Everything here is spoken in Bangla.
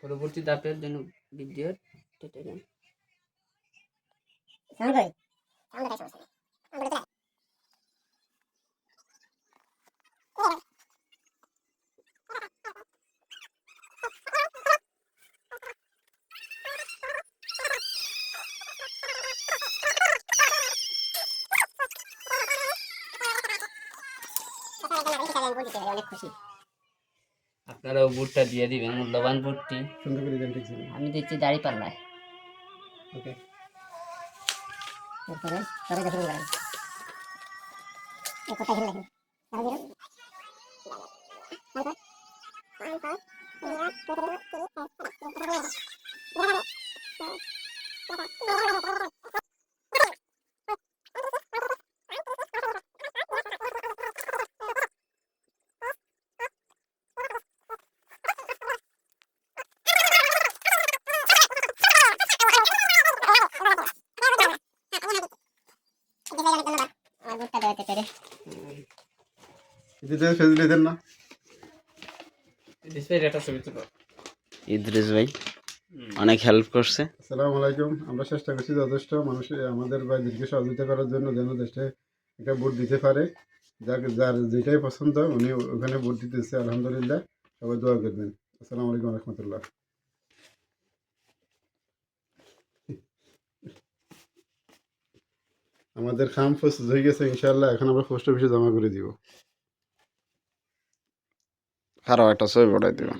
পরবর্তী ধাপের জন্য ভিডিও টেনে নেন। অনেক খুশি আপনারাও বুটটা দিয়ে দিবেন, মূল্যবান বুটটি। সুন্দর করে দেন, ঠিক আছে? আমি দিচ্ছি দাড়ি পাল্লায়। ওকে, এরপরে পরে দেখে নিলাম এই কথা এখানে দেখেন দেন না ইদ্রিস ভাই অনেক হেল্প করছে। আসসালামু আলাইকুম। আমরা চেষ্টা করছি যথেষ্ট মানুষ আমাদের ভাইদেরকে সহযোগিতা করার জন্য, যেন দেশে একটা ভোট দিতে পারে। যার যেটাই পছন্দ উনি ওখানে ভোট দিতেছে। আলহামদুলিল্লাহ, সবাই দোয়া করবেন। আসসালামু আলাইকুম রহমতুল্লাহ। আমাদের খাম প্রস্তুত হয়ে গেছে ইনশাআল্লাহ। এখন আমরা পোস্ট অফিসে জমা করে দিব। আরো একটা ছবি পাঠাই দিব।